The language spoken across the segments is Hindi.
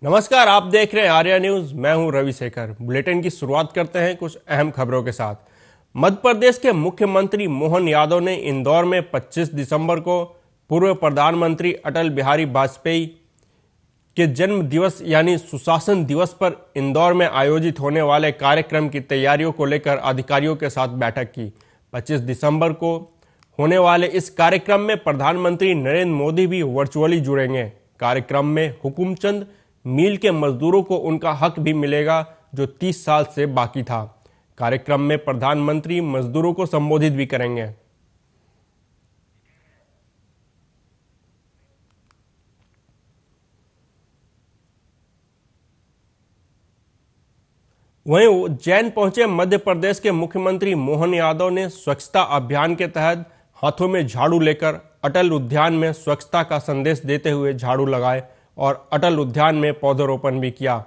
नमस्कार, आप देख रहे हैं आर्या न्यूज। मैं हूं रविशेखर। बुलेटिन की शुरुआत करते हैं कुछ अहम खबरों के साथ। मध्य प्रदेश के मुख्यमंत्री मोहन यादव ने इंदौर में 25 दिसंबर को पूर्व प्रधानमंत्री अटल बिहारी वाजपेयी के जन्म दिवस यानी सुशासन दिवस पर इंदौर में आयोजित होने वाले कार्यक्रम की तैयारियों को लेकर अधिकारियों के साथ बैठक की। 25 दिसंबर को होने वाले इस कार्यक्रम में प्रधानमंत्री नरेंद्र मोदी भी वर्चुअली जुड़ेंगे। कार्यक्रम में हुकुमचंद मील के मजदूरों को उनका हक भी मिलेगा जो 30 साल से बाकी था। कार्यक्रम में प्रधानमंत्री मजदूरों को संबोधित भी करेंगे। वहीं उज्जैन पहुंचे मध्य प्रदेश के मुख्यमंत्री मोहन यादव ने स्वच्छता अभियान के तहत हाथों में झाड़ू लेकर अटल उद्यान में स्वच्छता का संदेश देते हुए झाड़ू लगाए और अटल उद्यान में पौधरोपण भी किया।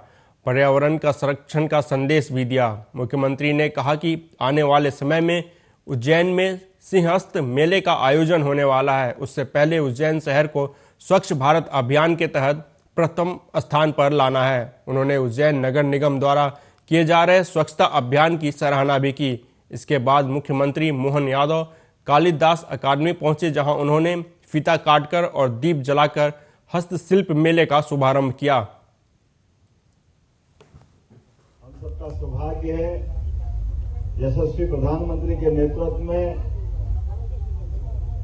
पर्यावरण का संरक्षण का संदेश भी दिया। मुख्यमंत्री ने कहा कि आने वाले समय में उज्जैन में सिंहस्थ मेले का आयोजन होने वाला है। उससे पहले उज्जैन शहर को स्वच्छ भारत अभियान के तहत प्रथम स्थान पर लाना है। उन्होंने उज्जैन नगर निगम द्वारा किए जा रहे स्वच्छता अभियान की सराहना भी की। इसके बाद मुख्यमंत्री मोहन यादव कालिदास अकादमी पहुंचे, जहां उन्होंने फीता काटकर और दीप जलाकर हस्तशिल्प मेले का शुभारंभ किया। हम सबका सौभाग्य है यशस्वी प्रधानमंत्री के नेतृत्व में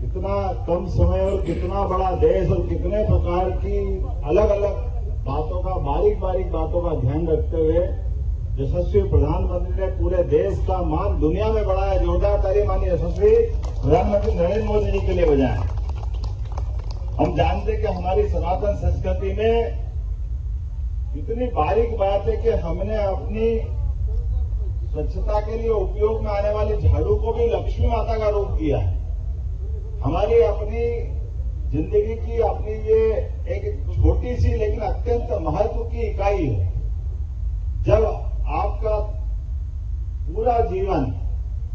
कितना कम समय और कितना बड़ा देश और कितने प्रकार की अलग अलग बातों का बारीक बातों का ध्यान रखते हुए यशस्वी प्रधानमंत्री ने पूरे देश का मान दुनिया में बढ़ाया। जोरदार ताली माननीय यशस्वी प्रधानमंत्री नरेंद्र मोदी जी के लिए बजाएं। हम जानते हैं कि हमारी सनातन संस्कृति में इतनी बारीक बात है कि हमने अपनी स्वच्छता के लिए उपयोग में आने वाली झाड़ू को भी लक्ष्मी माता का रूप दिया है। हमारी अपनी जिंदगी की अपनी ये एक छोटी सी लेकिन अत्यंत महत्व की इकाई है। जब आपका पूरा जीवन,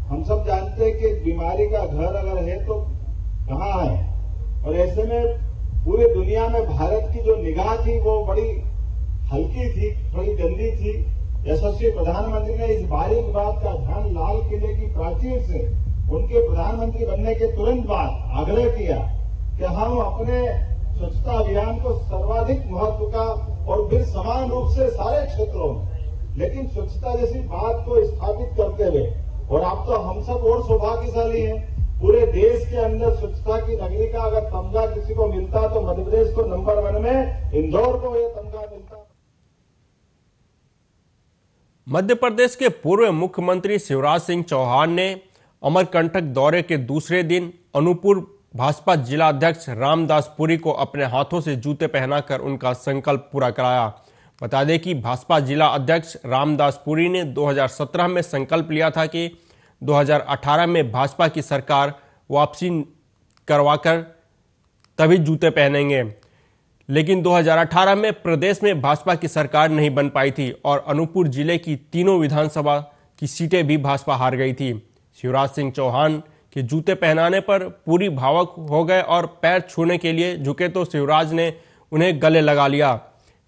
हम सब जानते हैं कि बीमारी का घर अगर है तो कहाँ है, और ऐसे में पूरी दुनिया में भारत की जो निगाह थी वो बड़ी हल्की थी, थोड़ी गंदी थी। यशस्वी प्रधानमंत्री ने इस बारीक बात का ध्यान लाल किले की प्राचीर से उनके प्रधानमंत्री बनने के तुरंत बाद आग्रह किया कि हम अपने स्वच्छता अभियान को सर्वाधिक महत्व का और फिर समान रूप से सारे क्षेत्रों में, लेकिन स्वच्छता जैसी बात को स्थापित करते हुए, और आप तो हम सब और सौभाग्यशाली हैं, पूरे देश के अंदर स्वच्छता की नगरी का अगर तमगा किसी को मिलता तो मध्य प्रदेश को नंबर 1 में इंदौर को यह तमगा मिलता। मध्य प्रदेश के पूर्व मुख्यमंत्री शिवराज सिंह चौहान ने अमरकंटक दौरे के दूसरे दिन अनूपपुर भाजपा जिला अध्यक्ष रामदास पुरी को अपने हाथों से जूते पहनाकर उनका संकल्प पूरा कराया। बता दें कि भाजपा जिला अध्यक्ष रामदास पुरी ने 2017 में संकल्प लिया था कि 2018 में भाजपा की सरकार वापसी करवाकर तभी जूते पहनेंगे, लेकिन 2018 में प्रदेश में भाजपा की सरकार नहीं बन पाई थी और अनूपपुर जिले की तीनों विधानसभा की सीटें भी भाजपा हार गई थी। शिवराज सिंह चौहान के जूते पहनाने पर पूरी भावुक हो गए और पैर छूने के लिए झुके तो शिवराज ने उन्हें गले लगा लिया।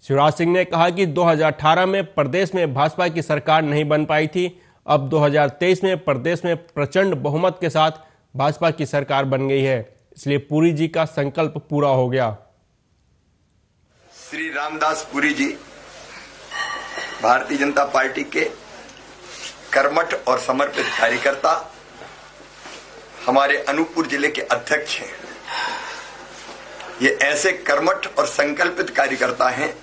शिवराज सिंह ने कहा कि 2018 में प्रदेश में भाजपा की सरकार नहीं बन पाई थी, अब 2023 में प्रदेश में प्रचंड बहुमत के साथ भाजपा की सरकार बन गई है, इसलिए पुरी जी का संकल्प पूरा हो गया। श्री रामदास पुरी जी भारतीय जनता पार्टी के कर्मठ और समर्पित कार्यकर्ता, हमारे अनूपपुर जिले के अध्यक्ष हैं। ये ऐसे कर्मठ और संकल्पित कार्यकर्ता हैं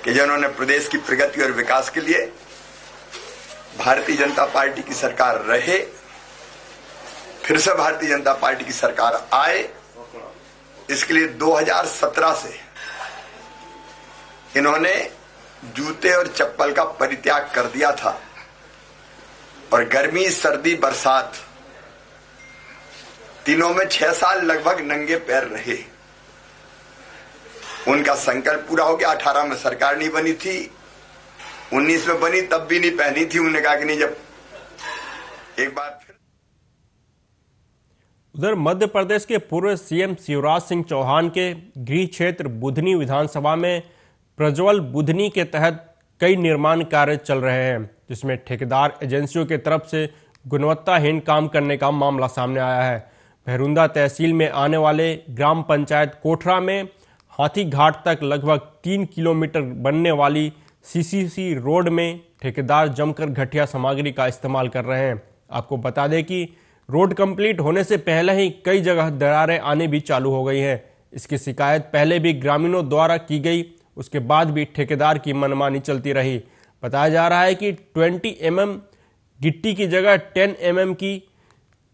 कि जिन्होंने प्रदेश की प्रगति और विकास के लिए भारतीय जनता पार्टी की सरकार रहे, फिर से भारतीय जनता पार्टी की सरकार आए, इसके लिए 2017 से इन्होंने जूते और चप्पल का परित्याग कर दिया था और गर्मी, सर्दी, बरसात तीनों में 6 साल लगभग नंगे पैर रहे। उनका संकल्प पूरा हो गया। 18 में सरकार नहीं बनी थी, 19 में बनी, तब भी नहीं पहनी थी। उन्होंने कहा कि नहीं, जब एक बार फिर। उधर मध्य प्रदेश के पूर्व सीएम शिवराज सिंह चौहान के गृह क्षेत्र बुधनी विधानसभा में प्रज्वल बुधनी के तहत कई निर्माण कार्य चल रहे हैं, जिसमें ठेकेदार एजेंसियों की तरफ से गुणवत्ताहीन काम करने का मामला सामने आया है। भैरुंदा तहसील में आने वाले ग्राम पंचायत कोठरा में हाथी घाट तक लगभग 3 किलोमीटर बनने वाली सीसीसी रोड में ठेकेदार जमकर घटिया सामग्री का इस्तेमाल कर रहे हैं। आपको बता दें कि रोड कंप्लीट होने से पहले ही कई जगह दरारें आने भी चालू हो गई हैं। इसकी शिकायत पहले भी ग्रामीणों द्वारा की गई, उसके बाद भी ठेकेदार की मनमानी चलती रही। बताया जा रहा है कि 20 mm गिट्टी की जगह 10 mm की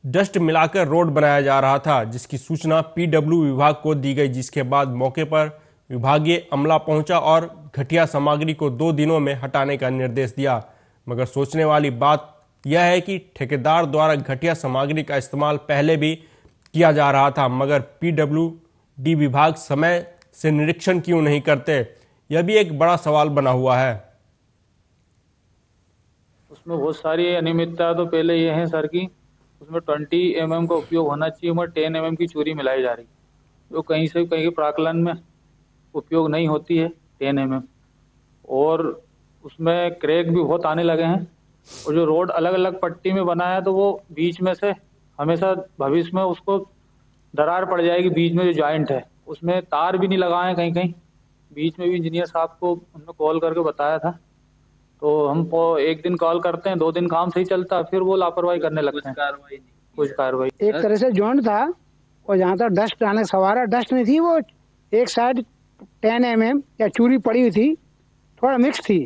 डस्ट मिलाकर रोड बनाया जा रहा था, जिसकी सूचना पीडब्ल्यू विभाग को दी गई, जिसके बाद मौके पर विभागीय अमला पहुंचा और घटिया सामग्री को 2 दिनों में हटाने का निर्देश दिया। मगर सोचने वाली बात यह है कि ठेकेदार द्वारा घटिया सामग्री का इस्तेमाल पहले भी किया जा रहा था, मगर पीडब्ल्यूडी विभाग समय से निरीक्षण क्यों नहीं करते, यह भी एक बड़ा सवाल बना हुआ है। उसमें बहुत सारी अनियमितता तो पहले ये है सर की, उसमें 20 mm का उपयोग होना चाहिए, मगर 10 mm की चूरी मिलाई जा रही, जो कहीं से कहीं के प्राकलन में उपयोग नहीं होती है 10 mm। और उसमें क्रैक भी बहुत आने लगे हैं, और जो रोड अलग अलग पट्टी में बना है तो वो बीच में से हमेशा भविष्य में उसको दरार पड़ जाएगी। बीच में जो जॉइंट है उसमें तार भी नहीं लगाए, कहीं कहीं बीच में भी इंजीनियर साहब को हमने कॉल करके बताया था, तो हम एक दिन कॉल करते हैं, 2 दिन काम सही चलता, फिर वो लापरवाही करने लगते हैं, कुछ कार्रवाई। एक तरह से जॉइंट था, और जहाँ तक डस्ट आने सवारा, डस्ट नहीं थी, वो एक साइड 10 mm या चूरी पड़ी हुई थी, थोड़ा मिक्स थी।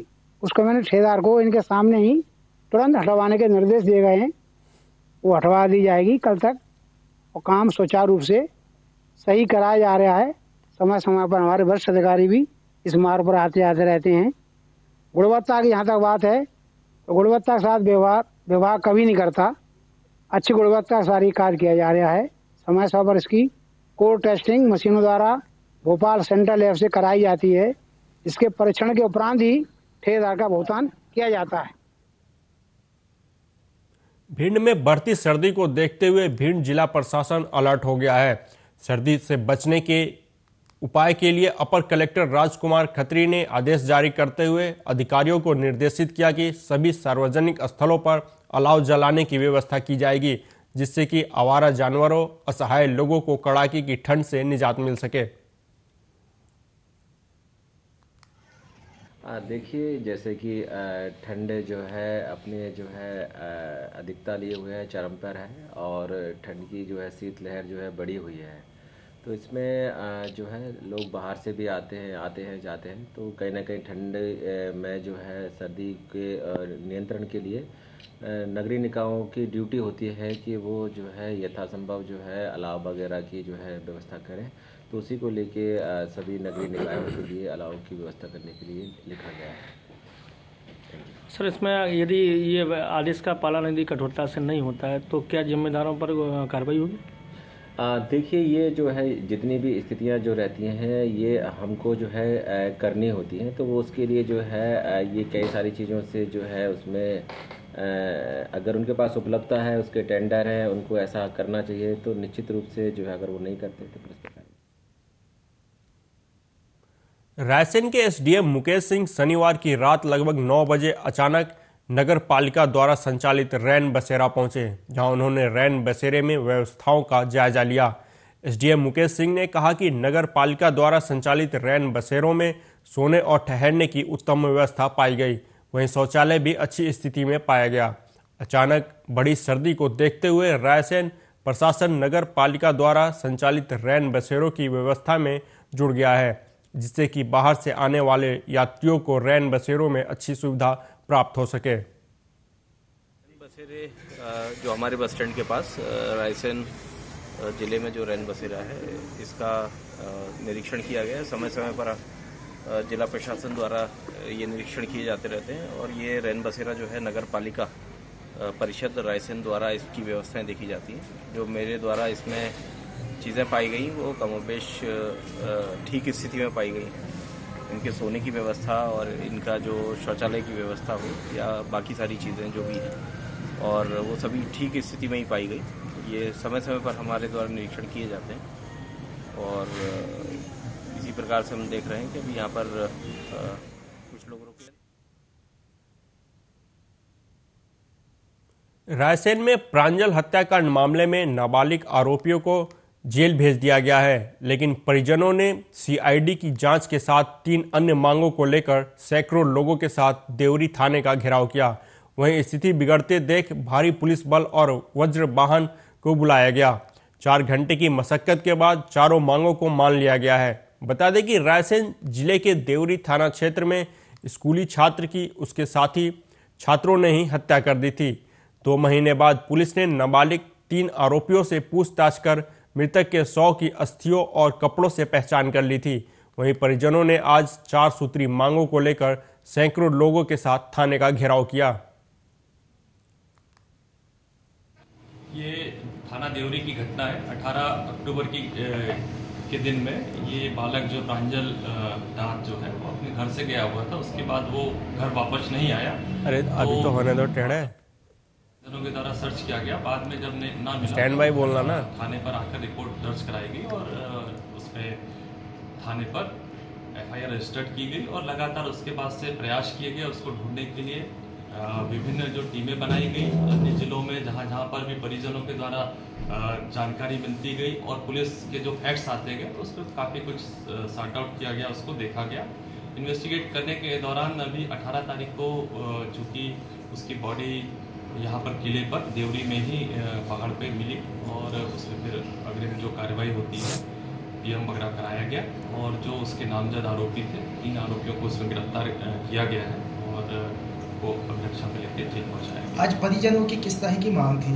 उसको मैंने ठेकेदार को इनके सामने ही तुरंत हटवाने के निर्देश दिए गए हैं, वो हटवा दी जाएगी कल तक, और काम सुचारू रूप से सही कराया जा रहा है। समय समय पर हमारे वरिष्ठ अधिकारी भी इस मार्ग पर आते आते रहते हैं। गुणवत्ता की यहाँ तक बात है तो गुणवत्ता के साथ विभाग कभी नहीं करता, अच्छी गुणवत्ता का सारी कार्य किया जा रहा है। समय समय पर इसकी कोर टेस्टिंग मशीनों द्वारा भोपाल सेंट्रल लैब से कराई जाती है, इसके परीक्षण के उपरांत ही ठेकेदार का भुगतान किया जाता है। भिंड में बढ़ती सर्दी को देखते हुए भिंड जिला प्रशासन अलर्ट हो गया है। सर्दी से बचने के उपाय के लिए अपर कलेक्टर राजकुमार खत्री ने आदेश जारी करते हुए अधिकारियों को निर्देशित किया कि सभी सार्वजनिक स्थलों पर अलाव जलाने की व्यवस्था की जाएगी, जिससे कि आवारा जानवरों, असहाय लोगों को कड़ाके की ठंड से निजात मिल सके। देखिए, जैसे कि ठंड जो है अपने जो है अधिकता लिए हुए है, चरम पर है, और ठंड की जो है शीतलहर जो है बढ़ी हुई है, तो इसमें जो है लोग बाहर से भी आते हैं जाते हैं, तो कहीं ना कहीं ठंड में जो है सर्दी के नियंत्रण के लिए नगरीय निकायों की ड्यूटी होती है कि वो जो है यथासंभव जो है अलाव वगैरह की जो है व्यवस्था करें। तो उसी को लेके सभी नगरीय निकायों के लिए अलाव की व्यवस्था करने के लिए लिखा गया है। सर, इसमें यदि ये आदेश का पालन यदि कठोरता से नहीं होता है तो क्या जिम्मेदारों पर कार्रवाई होगी? देखिए, ये जो है जितनी भी स्थितियां जो रहती हैं ये हमको जो है करनी होती हैं, तो वो उसके लिए जो है ये कई सारी चीज़ों से जो है उसमें अगर उनके पास उपलब्धता है, उसके टेंडर हैं, उनको ऐसा करना चाहिए, तो निश्चित रूप से जो है अगर वो नहीं करते तो रायसेन के एसडीएम मुकेश सिंह शनिवार की रात लगभग 9 बजे अचानक नगर पालिका द्वारा संचालित रैन बसेरा पहुंचे, जहां उन्होंने रैन बसेरे में व्यवस्थाओं का जायजा लिया। एसडीएम मुकेश सिंह ने कहा कि नगर पालिका द्वारा संचालित रैन बसेरों में सोने और ठहरने की उत्तम व्यवस्था पाई गई, वहीं शौचालय भी अच्छी स्थिति में पाया गया। अचानक बड़ी सर्दी को देखते हुए रायसेन प्रशासन नगर पालिका द्वारा संचालित रैन बसेरों की व्यवस्था में जुड़ गया है, जिससे कि बाहर से आने वाले यात्रियों को रैन बसेरों में अच्छी सुविधा प्राप्त हो सके। बसेरे जो हमारे बस स्टैंड के पास रायसेन जिले में जो रैन बसेरा है, इसका निरीक्षण किया गया। समय समय पर जिला प्रशासन द्वारा ये निरीक्षण किए जाते रहते हैं, और ये रैन बसेरा जो है नगर पालिका परिषद रायसेन द्वारा इसकी व्यवस्थाएं देखी जाती हैं। जो मेरे द्वारा इसमें चीज़ें पाई गई वो कमोबेश ठीक स्थिति में पाई गई। इनके सोने की व्यवस्था और इनका जो शौचालय की व्यवस्था हो या बाकी सारी चीज़ें जो भी हैं, और वो सभी ठीक स्थिति में ही पाई गई। ये समय समय पर हमारे द्वारा निरीक्षण किए जाते हैं, और इसी प्रकार से हम देख रहे हैं कि अभी यहाँ पर कुछ लोग रुके। रायसेन में प्रांजल हत्याकांड मामले में नाबालिग आरोपियों को जेल भेज दिया गया है, लेकिन परिजनों ने सीआईडी की जांच के साथ 3 अन्य मांगों को लेकर सैकड़ों लोगों के साथ देवरी थाने का घेराव किया। वहीं स्थिति बिगड़ते देख भारी पुलिस बल और वज्र वाहन को बुलाया गया। 4 घंटे की मशक्कत के बाद चारों मांगों को मान लिया गया है। बता दें कि रायसेन जिले के देवरी थाना क्षेत्र में स्कूली छात्र की उसके साथी छात्रों ने ही हत्या कर दी थी। 2 महीने बाद पुलिस ने नाबालिग 3 आरोपियों से पूछताछ कर मृतक के 100 की अस्थियों और कपड़ों से पहचान कर ली थी। वहीं परिजनों ने आज 4 सूत्री मांगों को लेकर सैकड़ों लोगों के साथ थाने का घेराव किया। ये थाना देवरी की घटना है। 18 अक्टूबर के दिन में ये बालक जो प्रांजल दास जो है वो अपने घर से गया हुआ था। उसके बाद वो घर वापस नहीं आया। अरे अभी तो होने दो टेढ़े। जनों के द्वारा सर्च किया गया। बाद में जब ना मिला स्टैंड बाय बोलना ना, थाने पर आकर रिपोर्ट दर्ज कराई गई और उसमें थाने पर एफआईआर रजिस्टर्ड की गई और लगातार उसके बाद से प्रयास किए गए उसको ढूंढने के लिए। विभिन्न जो टीमें बनाई गई अन्य जिलों में जहां पर भी परिजनों के द्वारा जानकारी मिलती गई और पुलिस के जो फैक्ट्स आते गए तो उस पर काफ़ी कुछ सॉर्ट आउट किया गया, उसको देखा गया। इन्वेस्टिगेट करने के दौरान अभी 18 तारीख को चूँकि उसकी बॉडी यहाँ पर किले पर देवरी में ही पहाड़ पे मिली और उसमें फिर अग्रिम जो कार्रवाई होती है पीएम वगैरह कराया गया और जो उसके नामजद आरोपी थे 3 आरोपियों को उसमें गिरफ्तार किया गया है और वो अभिरक्षा में लेकर जेल पहुँचाया गया। आज परिजनों की किस तरह की मांग थी?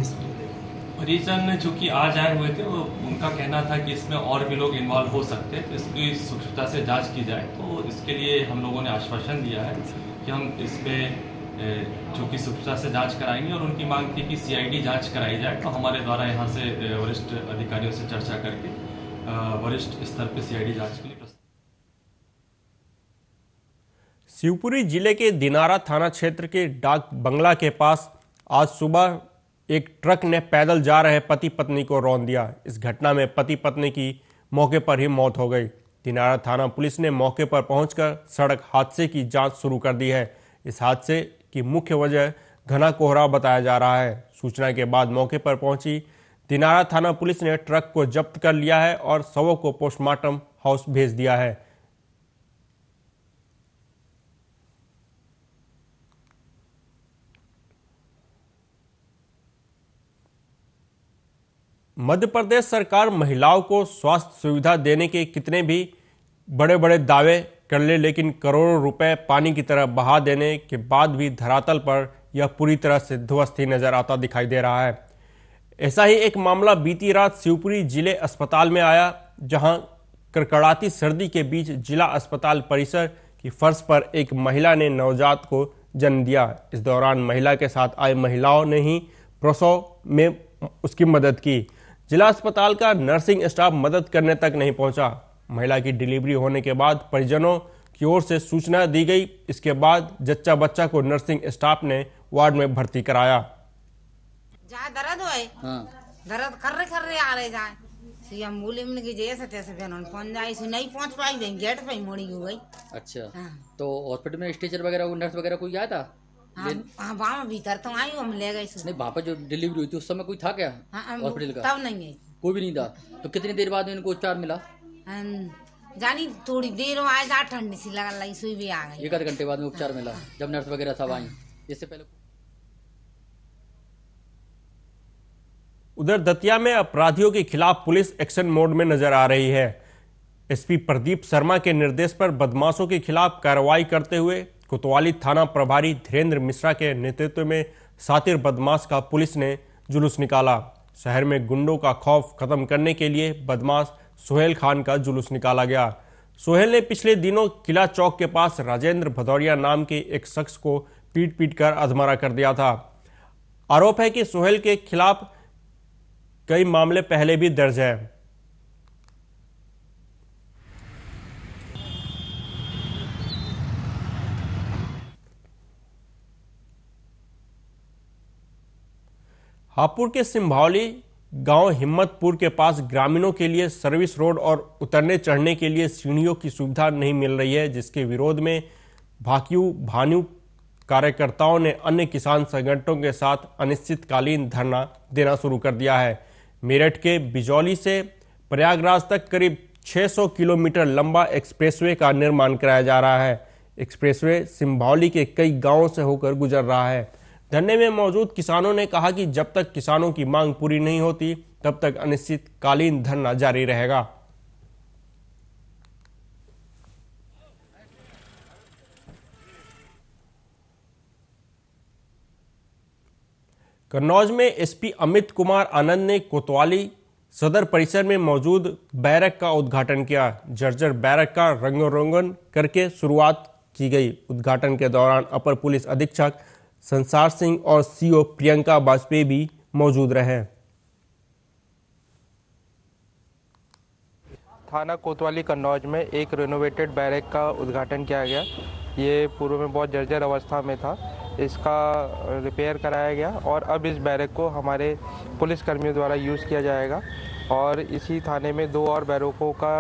परिजन चूँकि आज आए हुए थे वो उनका कहना था कि इसमें और भी लोग इन्वॉल्व हो सकते हैं, तो इसकी सूक्ष्मता से जाँच की जाए। तो इसके लिए हम लोगों ने आश्वासन दिया है कि हम इसमें चूँकि सूक्ष्मता से जांच कराएंगे और उनकी मांग थी कि सीआईडी जांच कराई जाए। तो हमारे द्वारा यहां से वरिष्ठ अधिकारियों से चर्चा करके वरिष्ठ स्तर पर सीआईडी जांच के लिए शिवपुरी जिले के दिनारा थाना क्षेत्र के डाक बंगला के पास आज सुबह एक ट्रक ने पैदल जा रहे पति पत्नी को रौंद दिया। इस घटना में पति पत्नी की मौके पर ही मौत हो गई। दिनारा थाना पुलिस ने मौके पर पहुंचकर सड़क हादसे की जांच शुरू कर दी है। इस हादसे की मुख्य वजह घना कोहरा बताया जा रहा है। सूचना के बाद मौके पर पहुंची दिनारा थाना पुलिस ने ट्रक को जब्त कर लिया है और शवों को पोस्टमार्टम हाउस भेज दिया है। मध्य प्रदेश सरकार महिलाओं को स्वास्थ्य सुविधा देने के कितने भी बड़े बड़े दावे कर ले, लेकिन करोड़ों रुपए पानी की तरह बहा देने के बाद भी धरातल पर यह पूरी तरह से ध्वस्त ही नजर आता दिखाई दे रहा है। ऐसा ही एक मामला बीती रात शिवपुरी जिले अस्पताल में आया, जहां कड़कड़ाती सर्दी के बीच जिला अस्पताल परिसर की फर्श पर एक महिला ने नवजात को जन्म दिया। इस दौरान महिला के साथ आए महिलाओं ने ही प्रसव में उसकी मदद की। जिला अस्पताल का नर्सिंग स्टाफ मदद करने तक नहीं पहुंचा। महिला की डिलीवरी होने के बाद परिजनों की ओर से सूचना दी गई। इसके बाद जच्चा बच्चा को नर्सिंग स्टाफ ने वार्ड में भर्ती कराया। जहाँ दर्द हो दर्द कर रहे आ रहे जाए सीएम बोले हमने कि जैसे तैसे पहुंच जाए, नहीं पहुंच पाई, गेट पे मोड़ी हो गई। अच्छा तो हॉस्पिटल में स्टेचर वगैरह नर्स वगैरह कोई आया था? हाँ वहाँ भीतर तो आई हम ले गए। नहीं वहाँ पर जो डिलीवरी हुई थी उस समय कोई था क्या हॉस्पिटल का? तब नहीं है, कोई भी नहीं था। तो कितनी देर बाद इनको उपचार मिला? जानी थोड़ी देर आए जा, ठंडी सी लगा सुई भी आ गई। 1 घंटे बाद में उपचार मिला जब नर्स वगैरह सब आई। इससे पहले उधर दतिया में अपराधियों के खिलाफ पुलिस एक्शन मोड में नजर आ रही है। एसपी प्रदीप शर्मा के निर्देश पर बदमाशों के खिलाफ कार्रवाई करते हुए कोतवाली थाना प्रभारी धीरेन्द्र मिश्रा के नेतृत्व में सातिर बदमाश का पुलिस ने जुलूस निकाला। शहर में गुंडों का खौफ खत्म करने के लिए बदमाश सोहेल खान का जुलूस निकाला गया। सोहेल ने पिछले दिनों किला चौक के पास राजेंद्र भदौरिया नाम के एक शख्स को पीट कर अधमरा कर दिया था। आरोप है कि सोहेल के खिलाफ कई मामले पहले भी दर्ज है। हापुड़ के सिंभावली गांव हिम्मतपुर के पास ग्रामीणों के लिए सर्विस रोड और उतरने चढ़ने के लिए सीढ़ियों की सुविधा नहीं मिल रही है, जिसके विरोध में भानु कार्यकर्ताओं ने अन्य किसान संगठनों के साथ अनिश्चितकालीन धरना देना शुरू कर दिया है। मेरठ के बिजौली से प्रयागराज तक करीब 600 किलोमीटर लंबा एक्सप्रेसवे का निर्माण कराया जा रहा है। एक्सप्रेसवे सिंभौली के कई गांवों से होकर गुजर रहा है। धरने में मौजूद किसानों ने कहा कि जब तक किसानों की मांग पूरी नहीं होती तब तक अनिश्चितकालीन धरना जारी रहेगा। कन्नौज में एसपी अमित कुमार आनंद ने कोतवाली सदर परिसर में मौजूद बैरक का उद्घाटन किया। जर्जर बैरक का रंगरोगन करके शुरुआत की गई। उद्घाटन के दौरान अपर पुलिस अधीक्षक संसार सिंह और सीओ प्रियंका वाजपेयी भी मौजूद रहे। थाना कोतवाली कन्नौज में एक रेनोवेटेड बैरक का उद्घाटन किया गया। ये पूर्व में बहुत जर्जर अवस्था में था, इसका रिपेयर कराया गया और अब इस बैरक को हमारे पुलिस कर्मियों द्वारा यूज़ किया जाएगा और इसी थाने में 2 और बैरकों का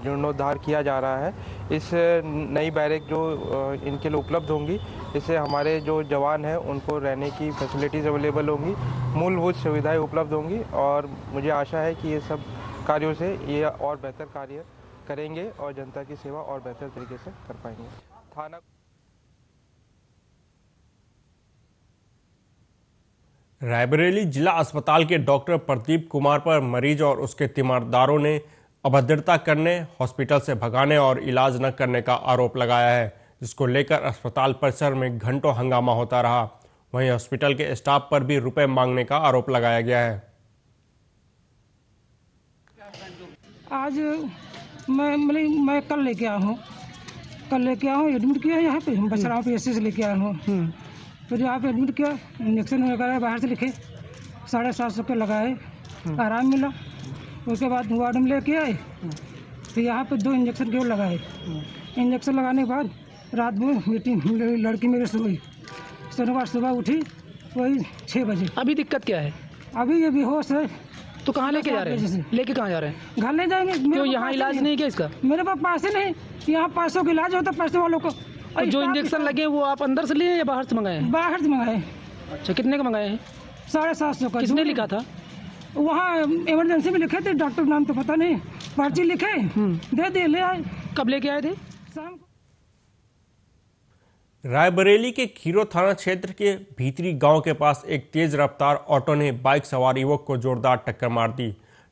जीर्णोद्धार किया जा रहा है। इस नई बैरक जो इनके लिए उपलब्ध होंगी, इससे हमारे जो जवान हैं उनको रहने की फैसिलिटीज़ अवेलेबल होंगी, मूलभूत सुविधाएं उपलब्ध होंगी और मुझे आशा है कि ये सब कार्यों से ये और बेहतर कार्य करेंगे और जनता की सेवा और बेहतर तरीके से कर पाएंगे। थाना रायबरेली जिला अस्पताल के डॉक्टर प्रदीप कुमार पर मरीज और उसके तीमारदारों ने अभद्रता करने, हॉस्पिटल से भगाने और इलाज न करने का आरोप लगाया है, जिसको लेकर अस्पताल परिसर में घंटों हंगामा होता रहा। वहीं हॉस्पिटल के स्टाफ पर भी रुपए मांगने का आरोप लगाया गया है। आज मैं कल लेके आया हूँ, एडमिट किया है यहाँ पे बसराव PSC से लेके आया हूँ। फिर यहाँ पे एडमिट किया, इंजेक्शन लगाया, बाहर से लिखे 750 के लगाए, आराम मिला। उसके बाद वार्ड में लेके आए, फिर यहाँ पे 2 इंजेक्शन केवल लगाए। इंजेक्शन लगाने के बाद रात में मीटिंग लड़की मेरे सोई, शनिवार सुबह उठी वही 6 बजे। अभी दिक्कत क्या है? अभी ये बेहोश है। तो कहाँ लेके जा रहे हैं? लेके कहाँ जा रहे हैं? घर ले जाएंगे। क्यों यहाँ इलाज नहीं क्या इसका? मेरे पास पैसे नहीं, यहाँ पैसों का इलाज होता पैसे वालों को। और जो इंजेक्शन लगे वो आप अंदर से लिए या बाहर से मंगाए? बाहर से मंगाए। अच्छा, कितने का मंगाए हैं? 750 का। किसने लिखा था? वहाँ इमरजेंसी में लिखे थे, डॉक्टर नाम तो पता नहीं, पर्ची लिखे दे दे ले आए। कब लेके आए थे? शाम को। रायबरेली के खीरो थाना क्षेत्र के भीतरी गांव के पास एक तेज रफ्तार ऑटो ने बाइक सवार युवक को जोरदार टक्कर मार दी।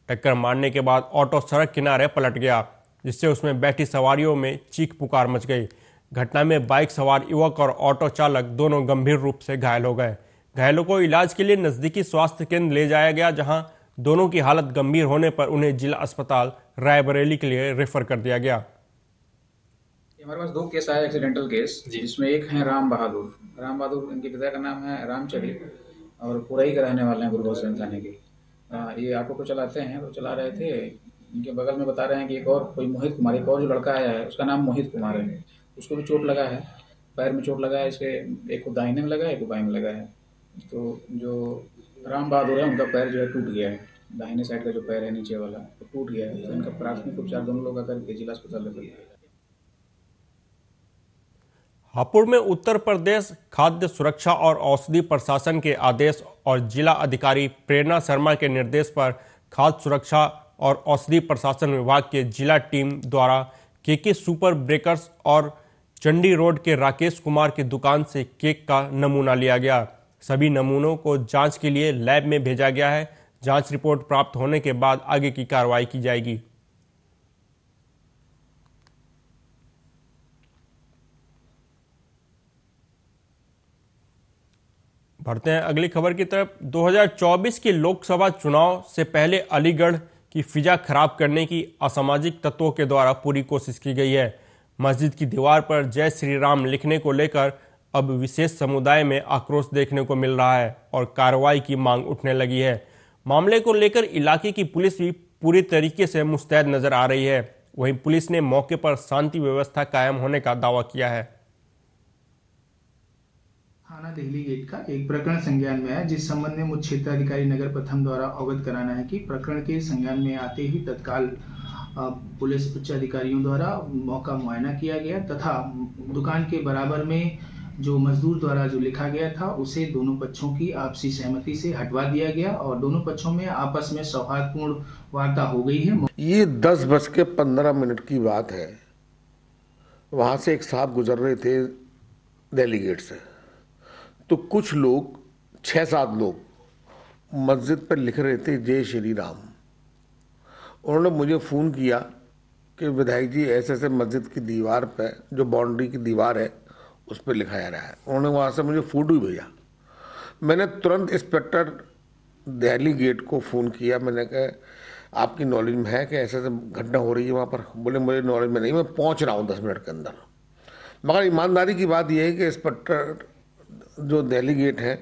टक्कर मारने के बाद ऑटो सड़क किनारे पलट गया, जिससे उसमें बैठी सवारियों में चीख पुकार मच गई। घटना में बाइक सवार युवक और ऑटो चालक दोनों गंभीर रूप से घायल हो गए। घायलों को इलाज के लिए नजदीकी स्वास्थ्य केंद्र ले जाया गया, जहां दोनों की हालत गंभीर होने पर उन्हें जिला अस्पताल रायबरेली के लिए रेफर कर दिया गया। हमारे पास 2 केस आए एक्सीडेंटल केस, जिसमें एक है राम बहादुर, इनके पिता का नाम है रामचरी और पुरई के रहने वाले हैं, गुरु गोस्वामी थाने के। ये ऑटो को चलाते हैं, तो चला रहे थे, इनके बगल में बता रहे हैं कि एक और कोई मोहित कुमार, एक और जो लड़का आया है उसका नाम मोहित कुमार है, उसको भी चोट लगा है, पैर में चोट लगा है, इसके एक को दाहिने में लगा है, एक को बाएं में लगा है। तो जो राम बहादुर है उनका पैर जो है टूट गया है, दाहिने साइड का जो पैर है नीचे वाला तो टूट गया है। तो इनका प्राथमिक उपचार दोनों लोग करके जिला अस्पताल रेफर किया। हापुड़ में उत्तर प्रदेश खाद्य सुरक्षा और औषधि प्रशासन के आदेश और जिला अधिकारी प्रेरणा शर्मा के निर्देश पर खाद्य सुरक्षा और औषधि प्रशासन विभाग के जिला टीम द्वारा केके सुपर ब्रेकर्स और चंडी रोड के राकेश कुमार की दुकान से केक का नमूना लिया गया। सभी नमूनों को जांच के लिए लैब में भेजा गया है। जांच रिपोर्ट प्राप्त होने के बाद आगे की कार्रवाई की जाएगी। बढ़ते हैं अगली खबर की तरफ। 2024 के लोकसभा चुनाव से पहले अलीगढ़ की फिजा खराब करने की असामाजिक तत्वों के द्वारा पूरी कोशिश की गई है। मस्जिद की दीवार पर जय श्री राम लिखने को लेकर अब विशेष समुदाय में आक्रोश देखने को मिल रहा है और कार्रवाई की मांग उठने लगी है। मामले को लेकर इलाके की पुलिस भी पूरी तरीके से मुस्तैद नजर आ रही है। वहीं पुलिस ने मौके पर शांति व्यवस्था कायम होने का दावा किया है। थाना देहली गेट का एक प्रकरण संज्ञान में आया, जिस संबंध में मुख्य क्षेत्राधिकारी नगर प्रथम द्वारा अवगत कराना है कि प्रकरण के संज्ञान में आते ही तत्काल पुलिस उच्च अधिकारियों द्वारा मौका मुआयना किया गया तथा दुकान के बराबर में जो मजदूर द्वारा जो लिखा गया था उसे दोनों पक्षों की आपसी सहमति से हटवा दिया गया और दोनों पक्षों में आपस में सौहार्दपूर्ण वार्ता हो गई है। ये 10:15 की बात है। वहां से एक साहब गुजर रहे थे दिल्ली गेट से, तो कुछ लोग 6-7 लोग मस्जिद पर लिख रहे थे जय श्री राम। उन्होंने मुझे फ़ोन किया कि विधायक जी ऐसे ऐसे मस्जिद की दीवार पे जो बाउंड्री की दीवार है उस पर लिखा जा रहा है। उन्होंने वहाँ से मुझे फ़ोटो भी भेजा। मैंने तुरंत इंस्पेक्टर दिल्ली गेट को फ़ोन किया। मैंने कहा आपकी नॉलेज में है कि ऐसे ऐसे घटना हो रही है वहाँ पर? बोले मुझे नॉलेज में नहीं, मैं पहुँच रहा हूँ 10 मिनट के अंदर। मगर ईमानदारी की बात यह है कि इंस्पेक्टर जो दिल्ली गेट है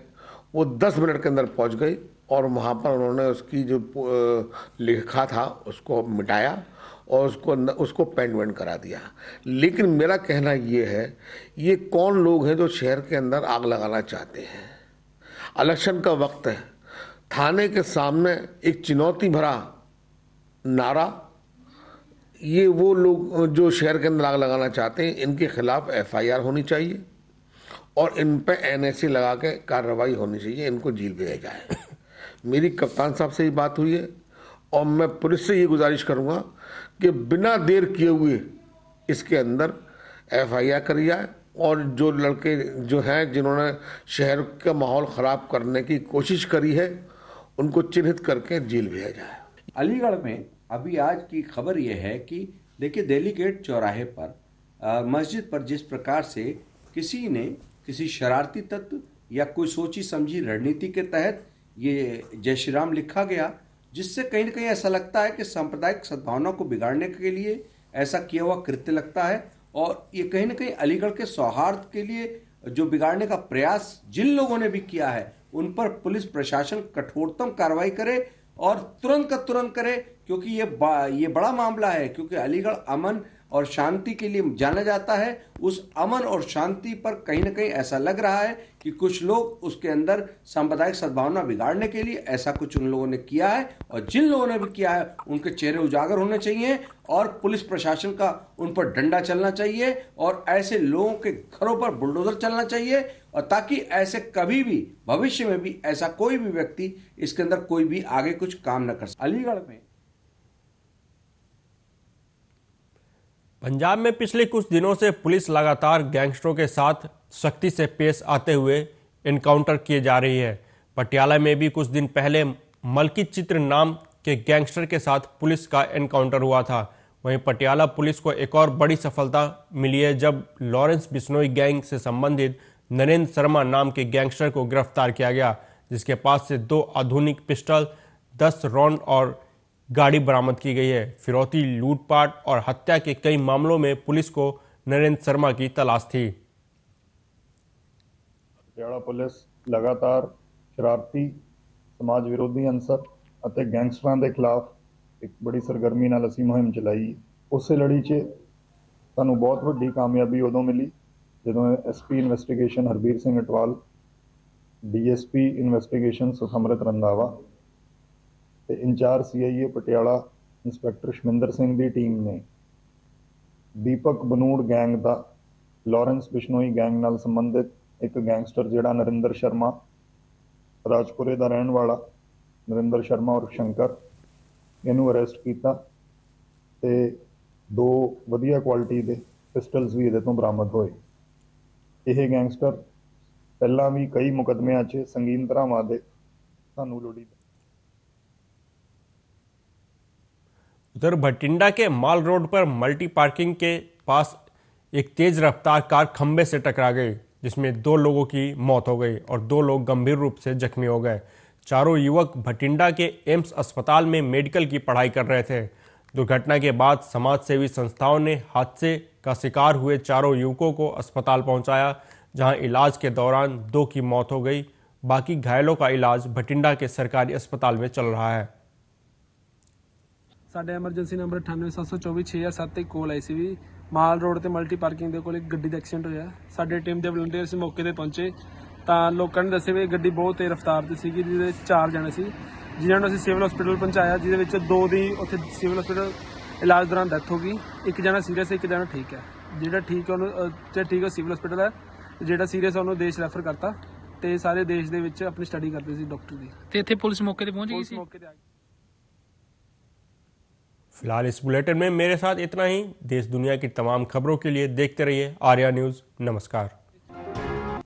वो 10 मिनट के अंदर पहुँच गई और वहाँ पर उन्होंने उसकी जो लिखा था उसको मिटाया और उसको पेंट वेंट करा दिया। लेकिन मेरा कहना ये है, ये कौन लोग हैं जो शहर के अंदर आग लगाना चाहते हैं? इलेक्शन का वक्त है, थाने के सामने एक चुनौती भरा नारा, ये वो लोग जो शहर के अंदर आग लगाना चाहते हैं, इनके खिलाफ FIR होनी चाहिए और इन पे NSA लगा के कार्रवाई होनी चाहिए, इनको जेल भेजा जाए। मेरी कप्तान साहब से ही बात हुई है और मैं पुलिस से ये गुजारिश करूँगा कि बिना देर किए हुए इसके अंदर FIR करी जाए और जो लड़के जो हैं जिन्होंने शहर का माहौल ख़राब करने की कोशिश करी है उनको चिन्हित करके जेल भेजा जाए। अलीगढ़ में अभी आज की खबर यह है कि देखिए दिल्ली गेट चौराहे पर मस्जिद पर जिस प्रकार से किसी शरारती तत्व या कोई सोची समझी रणनीति के तहत ये जय श्री राम लिखा गया, जिससे कहीं न कहीं ऐसा लगता है कि सांप्रदायिक सद्भावना को बिगाड़ने के लिए ऐसा किया हुआ कृत्य लगता है और ये कहीं न कहीं अलीगढ़ के सौहार्द के लिए जो बिगाड़ने का प्रयास जिन लोगों ने भी किया है उन पर पुलिस प्रशासन कठोरतम कार्रवाई करे और तुरंत का तुरंत करे, क्योंकि ये बड़ा मामला है। क्योंकि अलीगढ़ अमन और शांति के लिए जाना जाता है। उस अमन और शांति पर कहीं ना कहीं ऐसा लग रहा है कि कुछ लोग उसके अंदर सांप्रदायिक सद्भावना बिगाड़ने के लिए ऐसा कुछ उन लोगों ने किया है और जिन लोगों ने भी किया है उनके चेहरे उजागर होने चाहिए और पुलिस प्रशासन का उन पर डंडा चलना चाहिए और ऐसे लोगों के घरों पर बुलडोजर चलना चाहिए और ताकि ऐसे कभी भी भविष्य में भी ऐसा कोई भी व्यक्ति इसके अंदर कोई भी आगे कुछ काम न कर सके। अलीगढ़ में पंजाब में पिछले कुछ दिनों से पुलिस लगातार गैंगस्टरों के साथ सख्ती से पेश आते हुए एनकाउंटर किए जा रही है। पटियाला में भी कुछ दिन पहले मलकी चित्र नाम के गैंगस्टर के साथ पुलिस का एनकाउंटर हुआ था। वहीं पटियाला पुलिस को एक और बड़ी सफलता मिली है जब लॉरेंस बिश्नोई गैंग से संबंधित नरेंद्र शर्मा नाम के गैंगस्टर को गिरफ्तार किया गया, जिसके पास से 2 आधुनिक पिस्टल, 10 राउंड और गाड़ी बरामद की गई है। फिरौती, लूटपाट और हत्या के कई मामलों में पुलिस को नरेंद्र शर्मा की तलाश थी। पटियाला पुलिस लगातार शरारती समाज विरोधी अंसर ਅਤੇ ਗੈਂਗਸਟਰਾਂ ਦੇ ਖਿਲਾਫ ਇੱਕ ਬੜੀ ਸਰਗਰਮੀ ਨਾਲ ਅਸੀਂ ਮੁਹਿੰਮ ਚਲਾਈ। ਉਸੇ ਲੜੀ 'ਚ ਸਾਨੂੰ ਬਹੁਤ ਵੱਡੀ ਕਾਮਯਾਬੀ ਉਦੋਂ ਮਿਲੀ ਜਦੋਂ SP investigation Harbir Singh Atwal, DSP investigation Sukhamrit Randhawa ਤੇ in charge CIA Patiala inspector Shaminder Singh ਦੀ ਟੀਮ ਨੇ ਦੀਪਕ ਬਨੂੜ ਗੈਂਗ ਦਾ ਲਾਰੈਂਸ ਬਿਸ਼ਨੋਈ ਗੈਂਗ ਨਾਲ ਸੰਬੰਧਿਤ ਇੱਕ ਗੈਂਗਸਟਰ ਜਿਹੜਾ ਨਰਿੰਦਰ ਸ਼ਰਮਾ ਰਾਜਪੁਰੇ ਦਾ ਰਹਿਣ ਵਾਲਾ नरेंद्र शर्मा और शंकर इनू अरेस्ट किया ते 2 वधिया क्वालिटी के पिस्टल्स भी ये बरामद होए। यह गैंगस्टर पहला भी कई मुकदमियां च संगीन धारावां दे सानू लोड़ी। उधर भटिंडा के माल रोड पर मल्टी पार्किंग के पास एक तेज रफ्तार कार खंबे से टकरा गई, जिसमें 2 लोगों की मौत हो गई और 2 लोग गंभीर रूप से जख्मी हो गए। चारों युवक भटिंडा के एम्स अस्पताल में मेडिकल की पढ़ाई कर रहे थे। दुर्घटना के बाद समाज सेवी संस्थाओं ने हादसे का शिकार हुए चारों युवकों को अस्पताल पहुंचाया, जहां इलाज के दौरान 2 की मौत हो गई। बाकी घायलों का इलाज भटिंडा के सरकारी अस्पताल में चल रहा है। साडे एमरजेंसी नंबर 98742667 कॉल आई सी भी माल रोड ते मल्टी पार्किंग दे कोल एक गड्डी दा एक्सीडेंट होया। साडे टीम दे वलंटियर्स मौके ते पहुंचे ਤਾਂ ਲੋਕਾਂ ਨੇ ਦੱਸਿਆ ਵੀ ਗੱਡੀ ਬਹੁਤ ਤੇਜ਼ ਰਫ਼ਤਾਰ ਤੇ ਸੀਗੀ, ਜਿਹਦੇ ਵਿੱਚ 4 ਜਣੇ ਸੀ, ਜਿਨ੍ਹਾਂ ਨੂੰ ਅਸੀਂ ਸਿਵਲ ਹਸਪੀਟਲ ਪਹੁੰਚਾਇਆ, ਜਿਹਦੇ ਵਿੱਚ 2 ਦੀ ਉੱਥੇ ਸਿਵਲ ਹਸਪੀਟਲ ਇਲਾਜ ਦੌਰਾਨ ਡੈਥ ਹੋ ਗਈ। 1 ਜਣਾ ਸੀਰੀਅਸ ਹੈ, 1 ਜਣਾ ਠੀਕ ਹੈ। ਜਿਹੜਾ ਠੀਕ ਹੈ ਉਹਨੂੰ ਠੀਕ ਹੈ ਸਿਵਲ ਹਸਪੀਟਲ ਹੈ, ਜਿਹੜਾ ਸੀਰੀਅਸ ਹੈ ਉਹਨੂੰ ਦੇਸ਼ ਰੈਫਰ ਕਰਤਾ। ਤੇ ਸਾਰੇ ਦੇਸ਼ ਦੇ ਵਿੱਚ ਆਪਣੀ ਸਟੱਡੀ ਕਰਦੇ ਸੀ ਡਾਕਟਰ ਦੀ। ਤੇ ਇੱਥੇ ਪੁਲਿਸ मौके ਤੇ पहुंच गई ਸੀ। मौके ਤੇ आ गई। फिलहाल इस बुलेटिन में मेरे साथ इतना ही। देश दुनिया की तमाम खबरों के लिए देखते रहिए आर्या न्यूज़। नमस्कार।